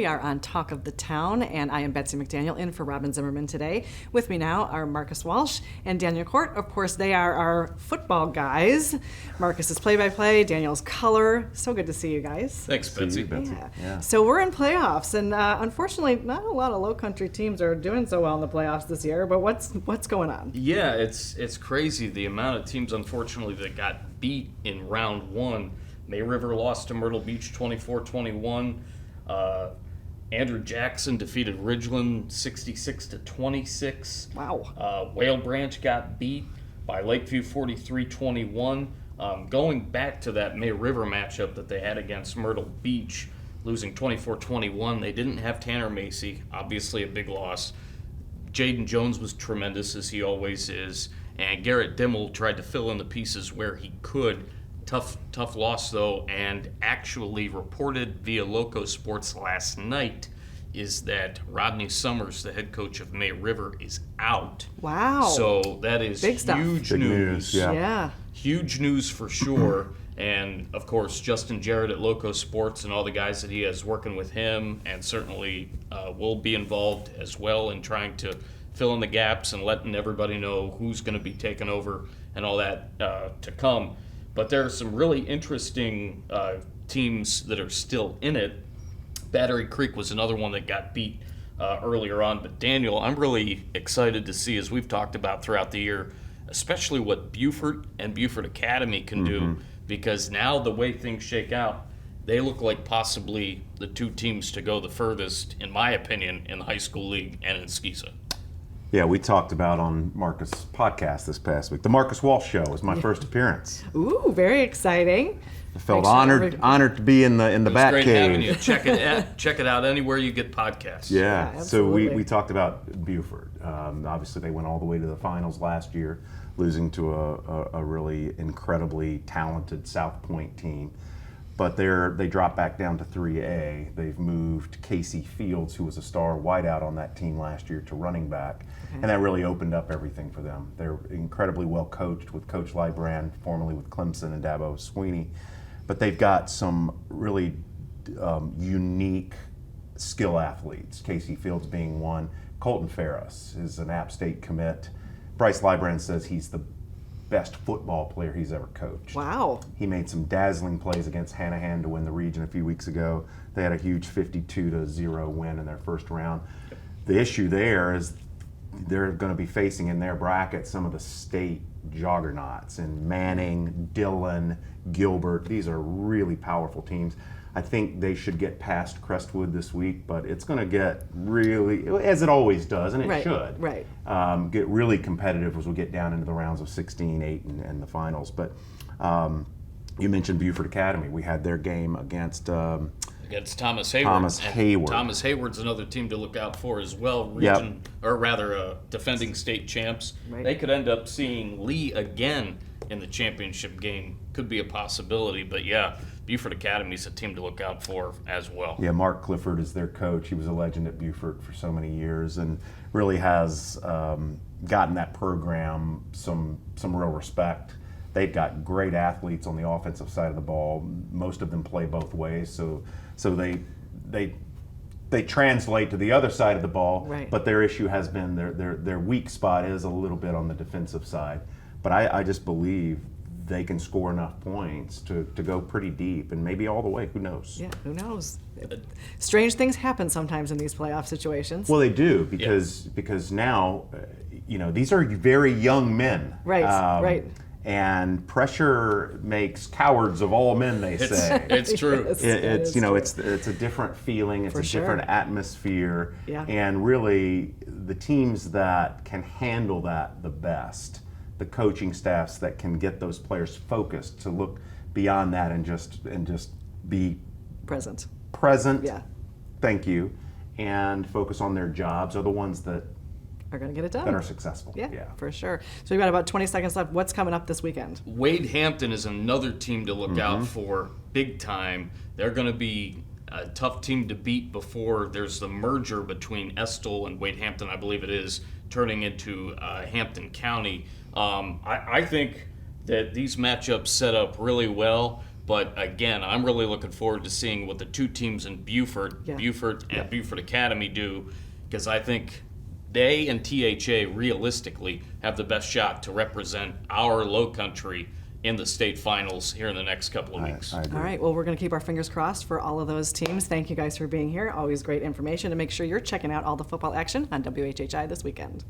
We are on Talk of the Town, and I am Betsy McDaniel in for Robin Zimmerman today. With me now are Marcus Walsh and Daniel Cort. Of course, they are our football guys. Marcus is play-by-play, Daniel's color. So good to see you guys. Thanks, Betsy. Yeah. So we're in playoffs, and unfortunately, not a lot of Lowcountry teams are doing so well in the playoffs this year. But what's going on? Yeah, it's crazy the amount of teams, unfortunately, that got beat in round one. May River lost to Myrtle Beach 24-21. Andrew Jackson defeated Ridgeland 66-26. Wow. Whale Branch got beat by Lakeview 43-21. Going back to that May River matchup that they had against Myrtle Beach, losing 24-21, they didn't have Tanner Macy, obviously a big loss. Jaden Jones was tremendous, as he always is, and Garrett Dimmel tried to fill in the pieces where he could. Tough loss, though, and actually reported via Local Sports last night is that Rodney Summers, the head coach of May River, is out. Wow. So that is big stuff. Huge Big news. Yeah. Huge news for sure. And, of course, Justin Jarrett at Local Sports and all the guys that he has working with him, and certainly will be involved as well in trying to fill in the gaps and letting everybody know who's going to be taking over and all that to come. But there are some really interesting teams that are still in it. Battery Creek was another one that got beat earlier on. But Daniel, I'm really excited to see, as we've talked about throughout the year, especially what Beaufort and Beaufort Academy can do, because now the way things shake out, they look like possibly the two teams to go the furthest, in my opinion, in the high school league and in SCISA. Yeah, we talked about on Marcus' podcast this past week. The Marcus Walsh Show was my first appearance. Ooh, very exciting. I felt honored to be in the It was back great cave. having you. Check it out anywhere you get podcasts. Yeah, so absolutely. we talked about Beaufort. Obviously, they went all the way to the finals last year, losing to a really incredibly talented South Point team. But they dropped back down to 3A. They've moved Casey Fields, who was a star wideout on that team last year, to running back. And that really opened up everything for them. They're incredibly well coached with Coach Lybrand, formerly with Clemson, and Dabo Sweeney. But they've got some really unique skill athletes, Casey Fields being one. Colton Ferris is an App State commit. Bryce Lybrand says he's the best football player he's ever coached. Wow. He made some dazzling plays against Hanahan to win the region a few weeks ago. They had a huge 52-0 win in their first round. The issue there is they're going to be facing in their bracket some of the state juggernauts in Manning, Dillon, Gilbert. These are really powerful teams. I think they should get past Crestwood this week, but it's going to get really, as it always does, and it should, get really competitive as we get down into the rounds of 16, 8, and the finals. But you mentioned Beaufort Academy. We had their game against Thomas Hayward. Thomas Hayward's another team to look out for as well. Defending state champs. Right. They could end up seeing Lee again in the championship game. Could be a possibility, but yeah, Beaufort Academy is a team to look out for as well. Yeah, Mark Clifford is their coach. He was a legend at Beaufort for so many years and really has gotten that program some real respect. They've got great athletes on the offensive side of the ball. Most of them play both ways, so they translate to the other side of the ball. Right. But their issue has been their weak spot is a little bit on the defensive side. But I just believe they can score enough points to go pretty deep and maybe all the way. Who knows? Yeah, who knows? Strange things happen sometimes in these playoff situations. Well, they do because now, these are very young men. Right. And pressure makes cowards of all men, they say. It's true. It's a different feeling. It's different atmosphere. Yeah. And really, the teams that can handle that the best, the coaching staffs that can get those players focused to look beyond that and just be present. Yeah. Thank you. And focus on their jobs are the ones that are going to get it done. That are successful. Yeah, for sure. So we've got about 20 seconds left. What's coming up this weekend? Wade Hampton is another team to look out for big time. They're going to be a tough team to beat before there's the merger between Estill and Wade Hampton, I believe it is, turning into Hampton County. I think that these matchups set up really well But again, I'm really looking forward to seeing what the two teams in Beaufort, Beaufort and Beaufort Academy do, because I think they and THA realistically have the best shot to represent our Lowcountry in the state finals here in the next couple of weeks. I agree. All right, well, we're going to keep our fingers crossed for all of those teams. Thank you guys for being here. Always great information, and make sure you're checking out all the football action on WHHI this weekend.